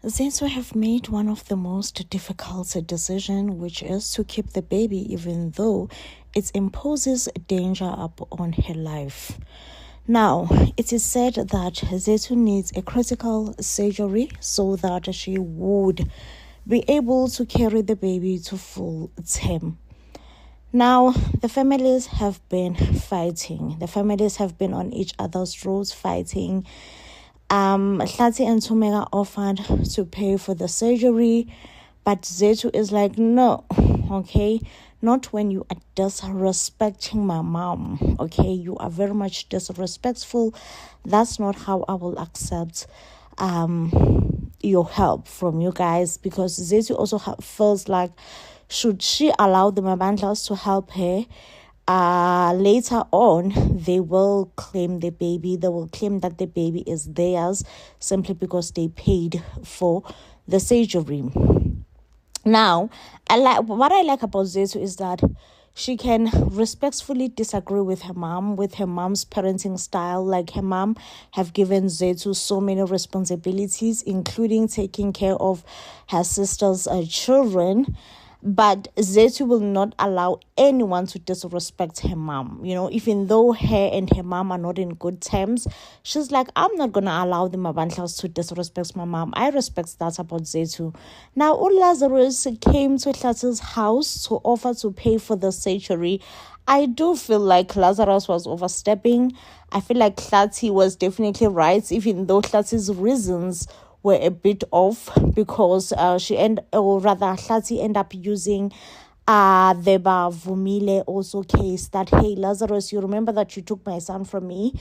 Zethu have made one of the most difficult decision, which is to keep the baby even though it imposes danger upon her life. Now, it is said that Zethu needs a critical surgery so that she would be able to carry the baby to full term. Now, the families have been fighting. The families have been on each other's throats fighting. Hlati and Tumega offered to pay for the surgery, but Zethu is like, no, okay, not when you are disrespecting my mom, okay, you are very much disrespectful. That's not how I will accept your help from you guys, because Zethu also feels like, should she allow the Mabandlas to help her, later on, they will claim the baby. They will claim that the baby is theirs simply because they paid for the surgery. Now, what I like about Zethu is that she can respectfully disagree with her mom, with her mom's parenting style. Like, her mom have given Zethu so many responsibilities, including taking care of her sister's children. But Zethu will not allow anyone to disrespect her mom. You know, even though her and her mom are not in good terms, she's like, I'm not going to allow the Mabandlas to disrespect my mom. I respect that about Zethu. Now, Lazarus came to Hlati's house to offer to pay for the surgery. I do feel like Lazarus was overstepping. I feel like Hlati was definitely right, even though Hlati's reasons were a bit off, because Hlati end up using the Bavumile also case that, hey, Lazarus, you remember that you took my son from me?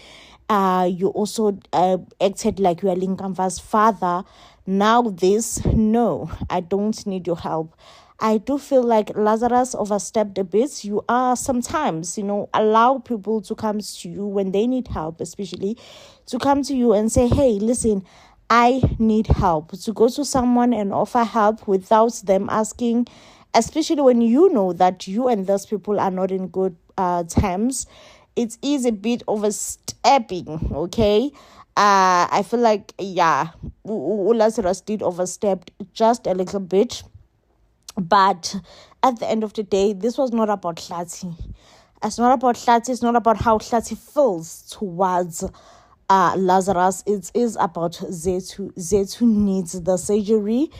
You also acted like you are Linkamva's father. Now this, no, I don't need your help. I do feel like Lazarus overstepped a bit. You are sometimes, allow people to come to you when they need help, especially to come to you and say, hey, listen, I need help. To go to someone and offer help without them asking, especially when you know that you and those people are not in good terms, it is a bit overstepping, okay? I feel like, Lazarus did overstep just a little bit. But at the end of the day, this was not about Hlati. It's not about Hlati. It's not about how Hlati feels towards Lazarus. It is about Zethu. Zethu needs the surgery,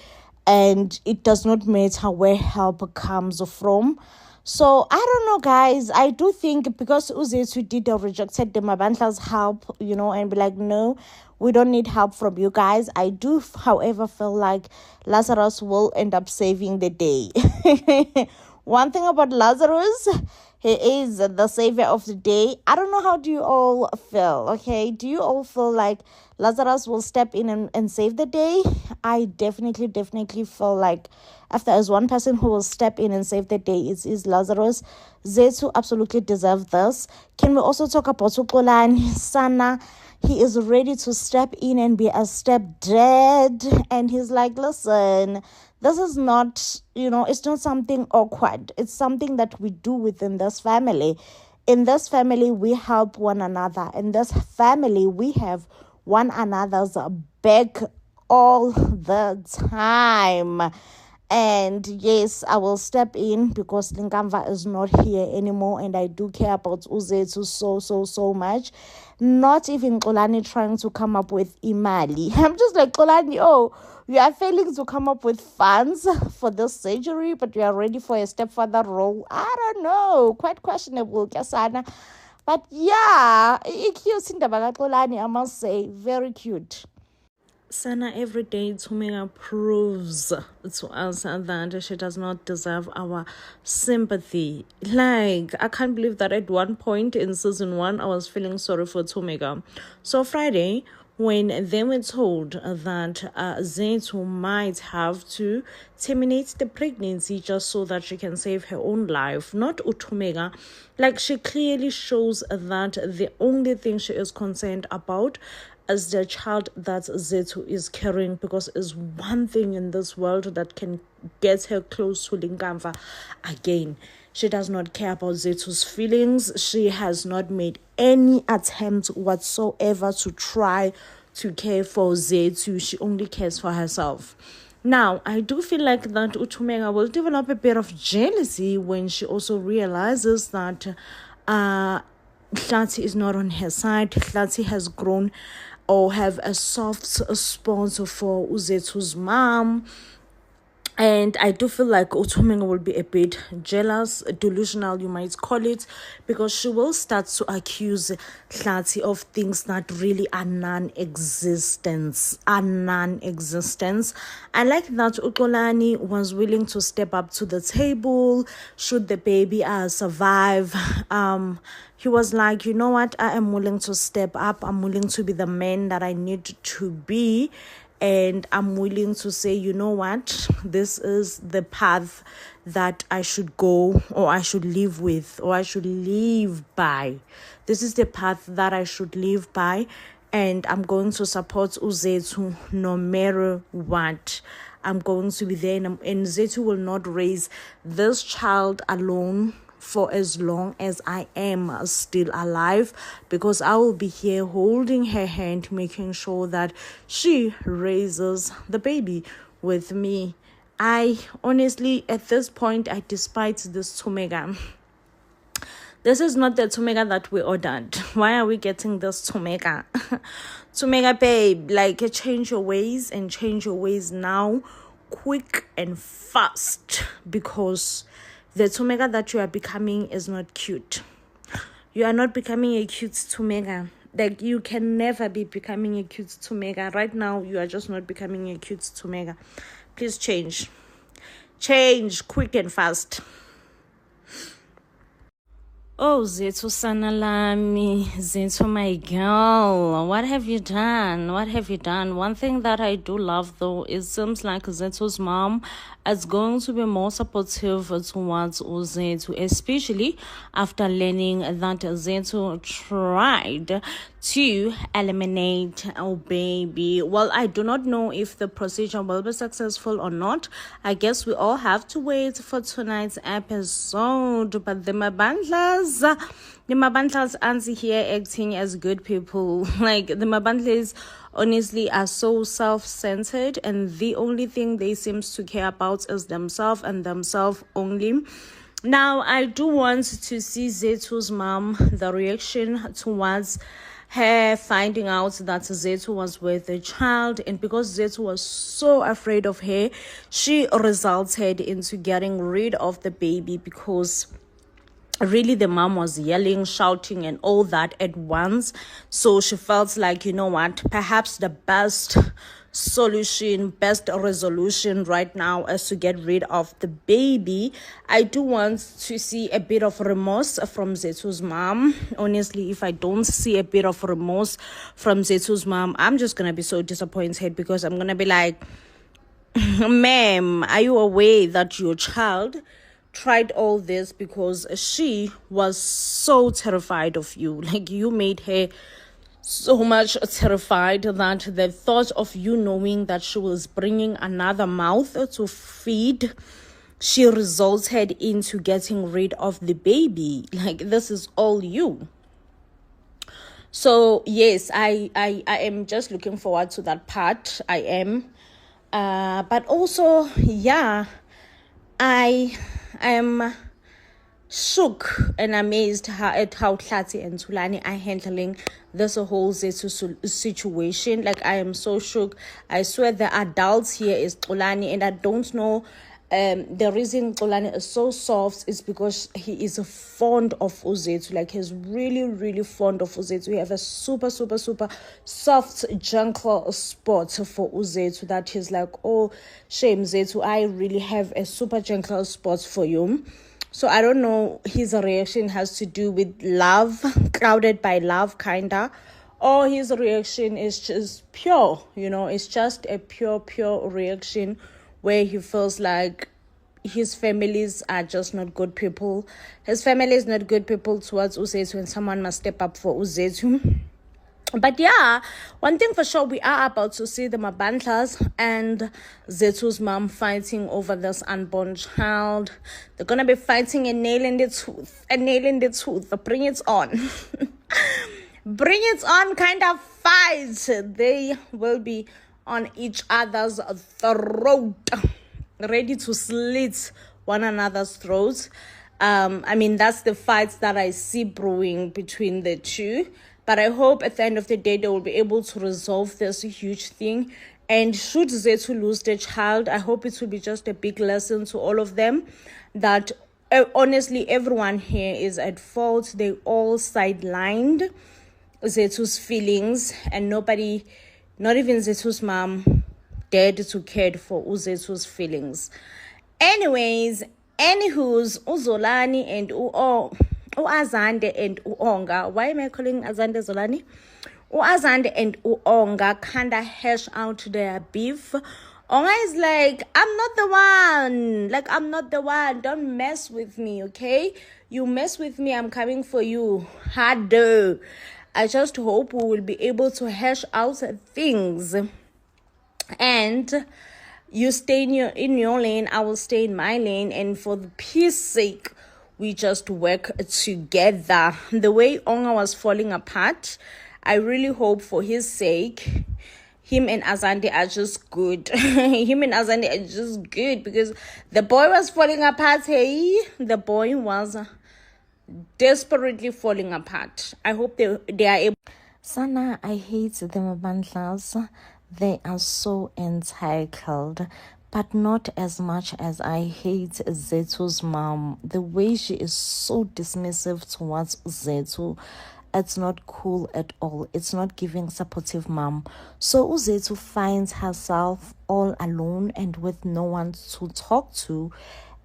and it does not matter where help comes from. So I don't know, guys. I do think because Zethu did rejected the Mabandla's help, and be like, no, we don't need help from you guys. I do, however, feel like Lazarus will end up saving the day. One thing about Lazarus, he is the savior of the day. I don't know, how do you all feel, okay? Do you all feel like Lazarus will step in and save the day? I definitely feel like if there is one person who will step in and save the day, it is Lazarus. Zethu absolutely deserves this. Can we also talk about Uxolani Sana? He is ready to step in and be a stepdad. And he's like, listen, this is not, it's not something awkward. It's something that we do within this family. In this family, we help one another. In this family, we have one another's back all the time. And yes, I will step in because Linkamva is not here anymore, and I do care about Zethu so much. Not even Xolani trying to come up with imali. I'm just like, Xolani, you are failing to come up with funds for this surgery, but you are ready for a stepfather role. I don't know, quite questionable, Kasana. But yeah, cute Xolani, I must say, very cute. Sana, every day Tumega proves to us that she does not deserve our sympathy. Like, I can't believe that at one point in season 1, I was feeling sorry for Tumega. So Friday, when they were told that Zethu might have to terminate the pregnancy just so that she can save her own life, not Utumega, like, she clearly shows that the only thing she is concerned about as the child that Zethu is carrying, because it's one thing in this world that can get her close to Linkamva again. She does not care about Zethu's feelings. She has not made any attempt whatsoever to try to care for Zethu. She only cares for herself. Now, I do feel like that Utumega will develop a bit of jealousy when she also realizes that Hlathi is not on her side. Hlathi has grown or have a soft spot for Zethu's mom. And I do feel like Utumega will be a bit jealous, delusional, you might call it, because she will start to accuse Hlathi of things that really are non-existent. I like that Uxolani was willing to step up to the table should the baby survive. He was like, you know what, I am willing to step up. I'm willing to be the man that I need to be. And I'm willing to say, you know what, this is the path that I should go, or I should live with, or I should live by. This is the path that I should live by. And I'm going to support Zethu no matter what. I'm going to be there. And Zethu will not raise this child alone for as long as I am still alive, because I will be here holding her hand, making sure that she raises the baby with me. I honestly, at this point, I despise this Tumega. This is not the Tumega that we ordered. Why are we getting this Tumega? Tumega, babe, like, change your ways, and change your ways now, quick and fast, because the Tumega that you are becoming is not cute. You are not becoming a cute Tumega. Like, you can never be becoming a cute Tumega. Right now, you are just not becoming a cute Tumega. Please change. Change quick and fast. Oh, Zethu Sanalami, Zethu, my girl, what have you done? What have you done? One thing that I do love, though, it seems like Zethu's mom is going to be more supportive towards Zethu, especially after learning that Zethu tried to eliminate our baby. Well, I do not know if the procedure will be successful or not. I guess we all have to wait for tonight's episode. But the Mabandlas aren't here acting as good people. Like, the Mabandlas honestly are so self-centered, and the only thing they seem to care about is themselves and themselves only. Now, I do want to see Zethu's mom, the reaction towards her finding out that Zethu was with a child, and because Zethu was so afraid of her, she resulted into getting rid of the baby, because really the mom was yelling, shouting, and all that at once. So she felt like, you know what, perhaps the best solution, best resolution right now is to get rid of the baby. I do want to see a bit of remorse from Zethu's mom. Honestly, if I don't see a bit of remorse from Zethu's mom, I'm just gonna be so disappointed, because I'm gonna be like, ma'am, are you aware that your child tried all this because she was so terrified of you? Like, you made her so much terrified that the thought of you knowing that she was bringing another mouth to feed, she resulted into getting rid of the baby. Like, this is all you. So yes, I am just looking forward to that part. I am, but also, yeah, I am shook and amazed at how Hlathi and Thulani are handling this whole Zethu situation. Like, I am so shook. I swear the adults here is Thulani, and I don't know the reason Thulani is so soft is because he is fond of Zethu. Like, he's really, really fond of Zethu. We have a super, super, super soft, gentle spot for Zethu that he's like, oh, shame, Zethu, I really have a super gentle spot for you. So I don't know, his reaction has to do with love, clouded by love, kinda, or his reaction is just pure, it's just a pure reaction where he feels like his families are just not good people. His family is not good people towards Zethu, and someone must step up for Zethu. But yeah, one thing for sure, we are about to see the Mabandlas and Zethu's mom fighting over this unborn child. They're going to be fighting a nail in the tooth. Bring it on. bring it on kind of fight. They will be on each other's throat, ready to slit one another's throats. That's the fights that I see brewing between the two. But I hope at the end of the day, they will be able to resolve this huge thing. And should Zethu lose the child, I hope it will be just a big lesson to all of them that honestly, everyone here is at fault. They all sidelined Zethu's feelings, and nobody, not even Zethu's mom, dared to care for Zethu's feelings. Anyways, anywho's Uzolani and Azande and Uonga. Why am I calling Azande Zolani? Azande and Uonga kinda hash out their beef. Onga is like, I'm not the one. Don't mess with me, okay? You mess with me, I'm coming for you. Harder. I just hope we will be able to hash out things. And you stay in your lane, I will stay in my lane. And for the peace sake, we just work together. The way Onga was falling apart, I really hope for his sake, him and Azande are just good. Because the boy was falling apart. Hey, the boy was desperately falling apart. I hope they are able. Sana, I hate the Mabandlas. They are so entitled, but not as much as I hate Zethu's mom. The way she is so dismissive towards Zethu, it's not cool at all. It's not giving supportive mom. So Zethu finds herself all alone and with no one to talk to.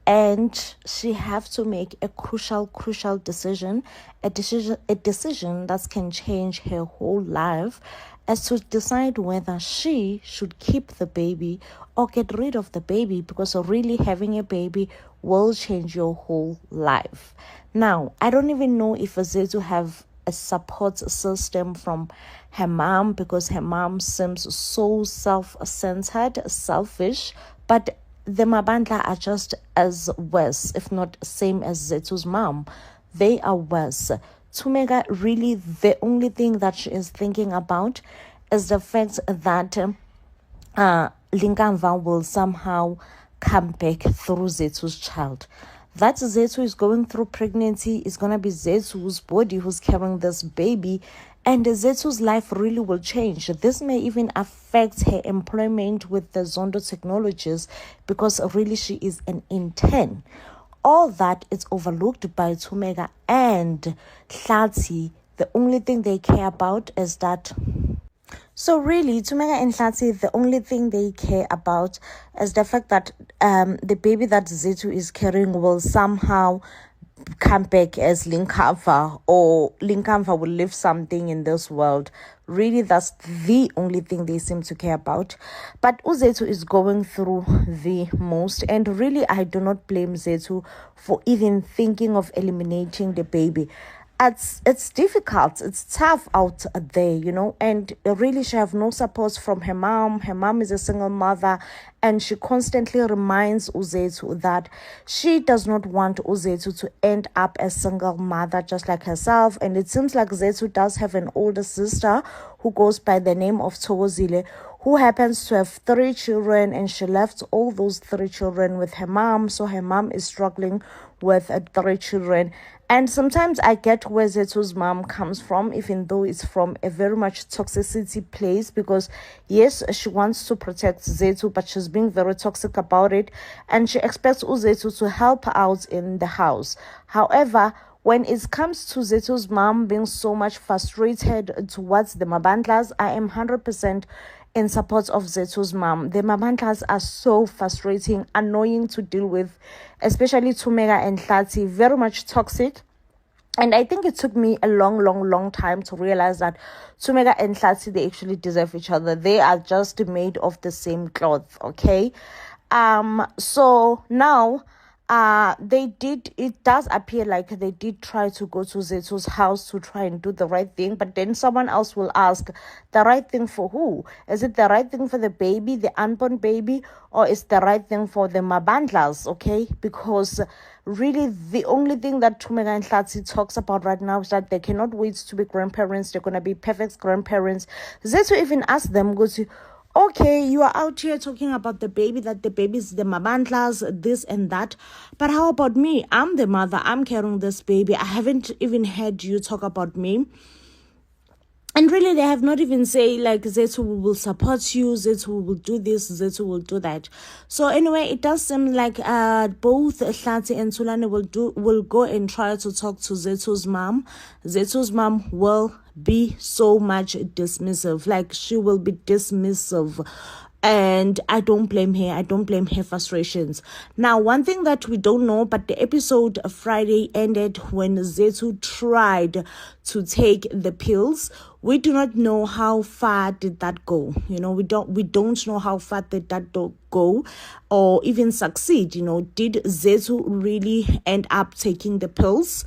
And she have to make a crucial decision, a decision that can change her whole life, as to decide whether she should keep the baby or get rid of the baby, because really having a baby will change your whole life. Now, I don't even know if Zethu have a support system from her mom, because her mom seems so self-centered, selfish, but the Mabandla are just as worse, if not same as Zethu's mom. They are worse. Thumeka, really, the only thing that she is thinking about is the fact that Linkamva will somehow come back through Zethu's child. That Zethu is going through pregnancy is going to be Zethu's body who's carrying this baby, and Zethu's life really will change. This may even affect her employment with the Zondo Technologies, because really she is an intern. All that is overlooked by Thumeka and Hlati. The only thing they care about is that. So really, Thumeka and Hlati, the only thing they care about is the fact that the baby that Zethu is carrying will somehow come back as Linkamva, or Linkamva will live something in this world. Really, that's the only thing they seem to care about. But Zethu is going through the most, and really I do not blame Zethu for even thinking of eliminating the baby. It's difficult, it's tough out there, and really she have no support from her mom. Her mom is a single mother, and she constantly reminds Zethu that she does not want Zethu to end up a single mother just like herself. And it seems like Zethu does have an older sister who goes by the name of Thokozile, who happens to have 3 children, and she left all those 3 children with her mom. So her mom is struggling with 3 children. And sometimes I get where Zethu's mom comes from, even though it's from a very much toxicity place, because yes, she wants to protect Zethu, but she's being very toxic about it, and she expects Zethu to help out in the house. However, when it comes to Zethu's mom being so much frustrated towards the Mabandlas, I am 100% in support of Zethu's mom. The Mabandlas are so frustrating, annoying to deal with, especially Thumeka and Hlati, very much toxic. And I think it took me a long time to realize that Thumeka and Hlati, they actually deserve each other. They are just made of the same cloth, okay? So now it does appear like they did try to go to Zethu's house to try and do the right thing, but then someone else will ask, the right thing for who? Is it the right thing for the baby, the unborn baby, or is the right thing for the Mabandlas? Okay, because really the only thing that Thumeka and Hlatsi talks about right now is that they cannot wait to be grandparents. They're gonna be perfect grandparents. Zethu even asked them, goes, okay, you are out here talking about the baby, that the baby is the Mabandlas, this and that. But how about me? I'm the mother. I'm carrying this baby. I haven't even heard you talk about me. And really, they have not even say like Zethu will support you, Zethu will do this, Zethu will do that. So anyway, it does seem like both Hlatsi and Thulani will go and try to talk to Zethu's mom. Zethu's mom will be so much dismissive, like she will be dismissive. And I don't blame her. I don't blame her frustrations. Now, one thing that we don't know, but the episode Friday ended when Zethu tried to take the pills. We do not know how far did that go. You know, we don't know how far did that go or even succeed. You know, did Zethu really end up taking the pills?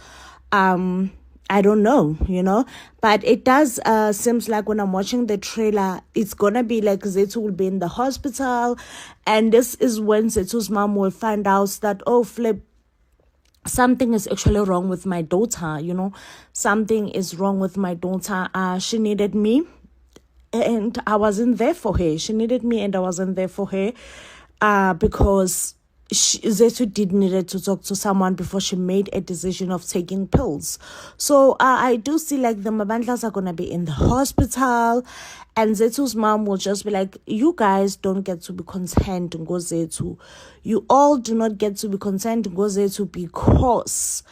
I don't know, you know, but it does seems like when I'm watching the trailer, it's gonna be like Zethu will be in the hospital, and this is when Zethu's mom will find out that, oh, flip, something is actually wrong with my daughter, you know, something is wrong with my daughter. She needed me and I wasn't there for her. She needed me and I wasn't there for her because Zethu did needed to talk to someone before she made a decision of taking pills. So I do see like the Mabandlas are gonna be in the hospital, and Zethu's mom will just be like, you guys don't get to be concerned, Ngo Zethu. You all do not get to be concerned, Ngo Zethu, because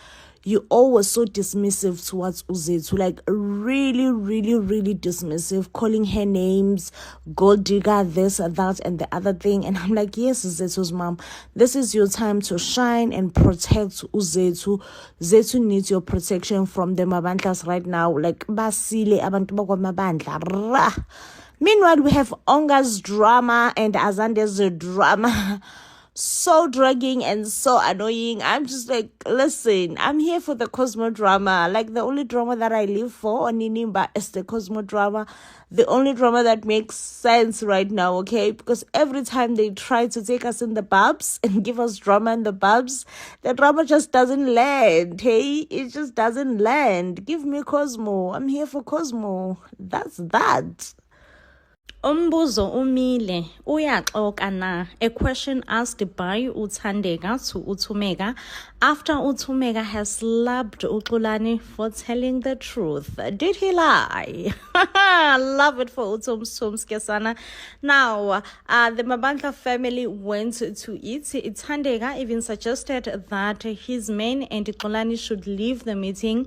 you all were so dismissive towards Zethu, like really, really, really dismissive, calling her names, gold digger, this, that, and the other thing. And I'm like, yes, Zethu's mom, this is your time to shine and protect Zethu. Zethu needs your protection from the Mabandlas right now. Like, basile abantu bakwaMabandla. Rah. Meanwhile, we have Onga's drama and Azande's drama. So dragging and so annoying. I'm just like, listen, I'm here for the Cosmo drama. Like, the only drama that I live for on Inimba is the Cosmo drama. The only drama that makes sense right now, okay? Because every time they try to take us in the pubs and give us drama in the pubs, the drama just doesn't land, hey? It just doesn't land. Give me Cosmo. I'm here for Cosmo. That's that. Umbuzo umile uyaxoka na. A question asked by Uthandeka to Uthumeka after Uthumeka has slapped Uxolani for telling the truth. Did he lie? Love it for Uthumskesana. Now, the Mabandla family went to eat. Uthandeka even suggested that his men and Uxolani should leave the meeting.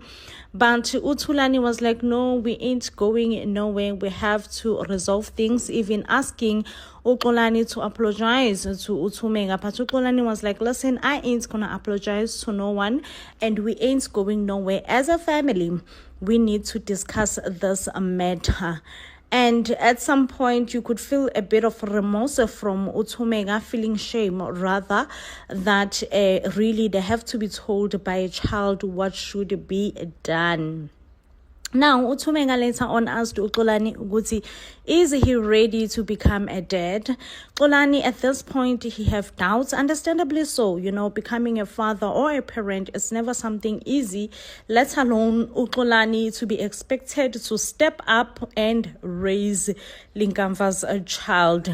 But Uthulani was like, no, we ain't going nowhere. We have to resolve things, even asking Uxolani to apologize to Uthumeka. But Uxolani was like, listen, I ain't gonna apologize to no one, and we ain't going nowhere. As a family, we need to discuss this matter. And at some point, you could feel a bit of remorse from Uthumeka, feeling shame, rather, that really they have to be told by a child what should be done. Now, Uthumeka later on asked Uxolani ukuthi, is he ready to become a dad? Uxolani, at this point, he have doubts, understandably so. You know, becoming a father or a parent is never something easy, let alone Uxolani to be expected to step up and raise Linkamva's child.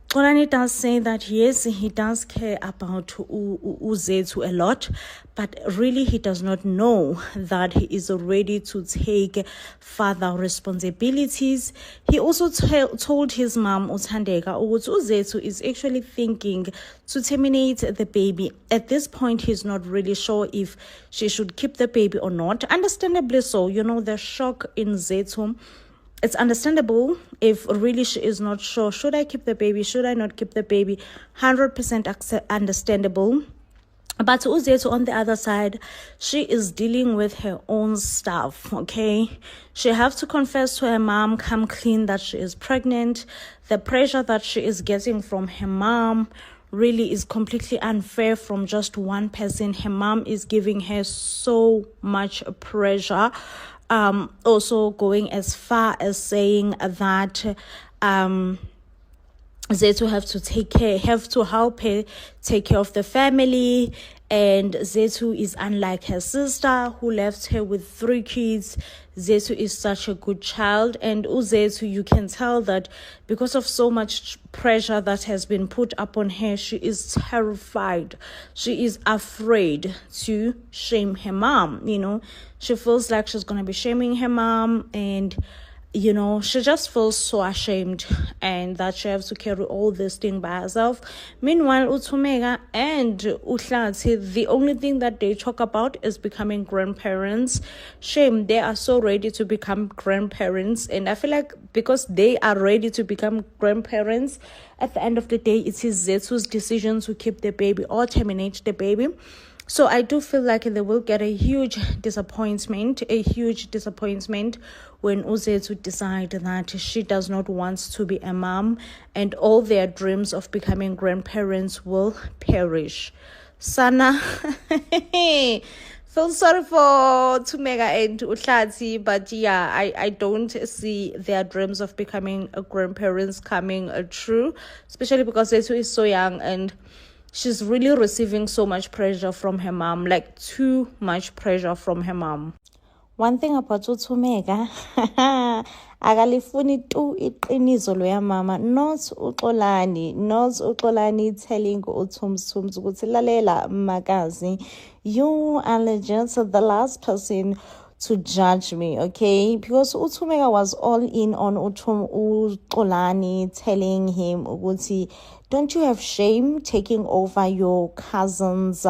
Uxolani does say that yes, he does care about Zethu a lot, but really he does not know that he is ready to take further responsibilities. He also told his mom, Uthandeka, Zethu is actually thinking to terminate the baby. At this point, he's not really sure if she should keep the baby or not. Understandably so, you know, the shock in Zethu. It's understandable if really she is not sure. Should I keep the baby? Should I not keep the baby? 100% understandable. But Zethu, on the other side, she is dealing with her own stuff, okay? She has to confess to her mom, come clean, that she is pregnant. The pressure that she is getting from her mom, really is completely unfair from just one person. Her mom is giving her so much pressure. Also going as far as saying that Zethu have to help her take care of the family. And Zethu is unlike her sister who left her with 3 kids. Zethu is such a good child. And Zethu, you can tell that because of so much pressure that has been put upon her, she is terrified. She is afraid to shame her mom. She feels like she's going to be shaming her mom, and she just feels so ashamed and that she has to carry all this thing by herself. Meanwhile, Uthumeka and Uhlati, the only thing that they talk about is becoming grandparents. Shame, they are so ready to become grandparents. And I feel like because they are ready to become grandparents, at the end of the day, it is Zethu's decision to keep the baby or terminate the baby. So I do feel like they will get a huge disappointment when Uzethu decide that she does not want to be a mom, and all their dreams of becoming grandparents will perish. Sana, feel sorry for Thumeka and Uhlati, but yeah, I don't see their dreams of becoming grandparents coming true, especially because Zethu is so young and she's really receiving so much pressure from her mom, like too much pressure from her mom. One thing about Uthumeka, akalifuni tu iqiniso loya mama, not uXolani telling uThumsthums ukuthi lalela makazi, you are legit the last person to judge me, okay? Because Uthumeka was all in on uXolani telling him ukuthi, don't you have shame taking over your cousin's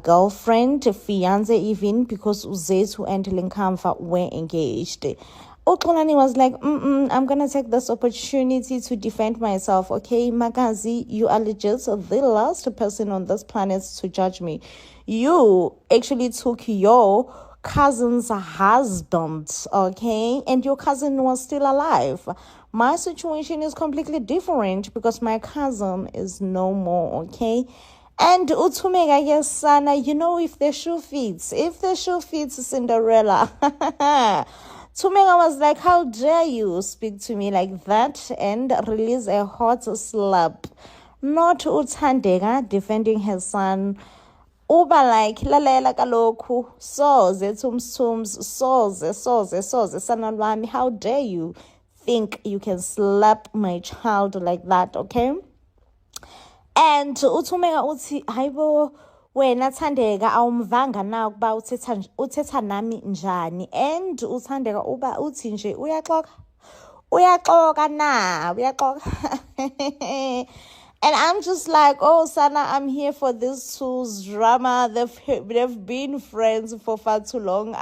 girlfriend, fiance even, because Uzethu and Linkamfa were engaged. Uxolani was like, I'm going to take this opportunity to defend myself, okay? Makazi, you are legit the last person on this planet to judge me. You actually took your cousin's husband, okay? And your cousin was still alive. My situation is completely different because my cousin is no more, okay? And Uthumeka, yes, Sana, if the shoe fits Cinderella. Thumeka was like, how dare you speak to me like that, and release a hot slap. Not Uthandeka defending her son. Uba like, lalela kaloku, soze Thumsthums, soze sana lwami, how dare you think you can slap my child like that, okay? And Uthumeka uthi, hayibo, wena Thandeka awumvanga na ukuba uthetha nami njani. And uThandeka uba uthi nje uyaxoka na. And I'm just like, oh, Sana, I'm here for this two's drama. They've been friends for far too long.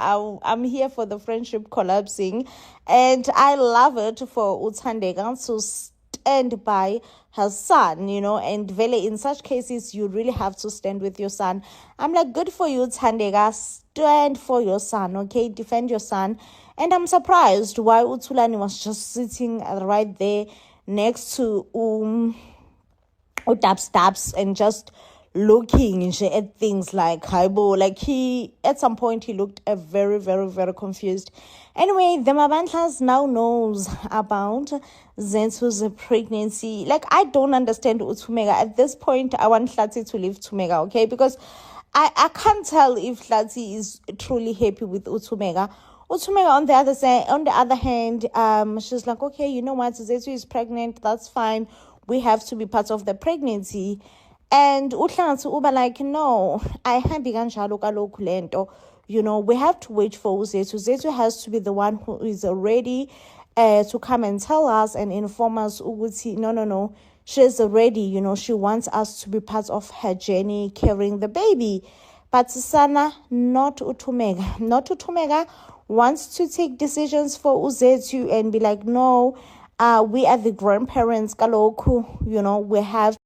I'm here for the friendship collapsing. And I love it for Uthandeka to stand by her son, and Vele, in such cases, you really have to stand with your son. I'm like, good for you, Thandeka. Stand for your son, okay? Defend your son. And I'm surprised why Uthulani was just sitting right there next to Dabs and just looking at things like Haibo. Like at some point he looked very, very, very confused. Anyway, the Mabantlas now knows about Zethu's pregnancy. Like, I don't understand Uthumeka. At this point, I want Hlati to leave Thumeka, okay? Because I can't tell if Hlati is truly happy with Uthumeka. Uthumeka, on the other hand, she's like, okay, you know what? Zethu is pregnant. That's fine. We have to be part of the pregnancy. And Uhlati uba like, no, I hambi kanjalo kaloku lento. We have to wait for Zethu. Zethu has to be the one who is ready to come and tell us and inform us. No. She's ready. She wants us to be part of her journey carrying the baby. But Sana, not Uthumeka. Not Uthumeka wants to take decisions for Zethu and be like, no, we are the grandparents, kaloku. We have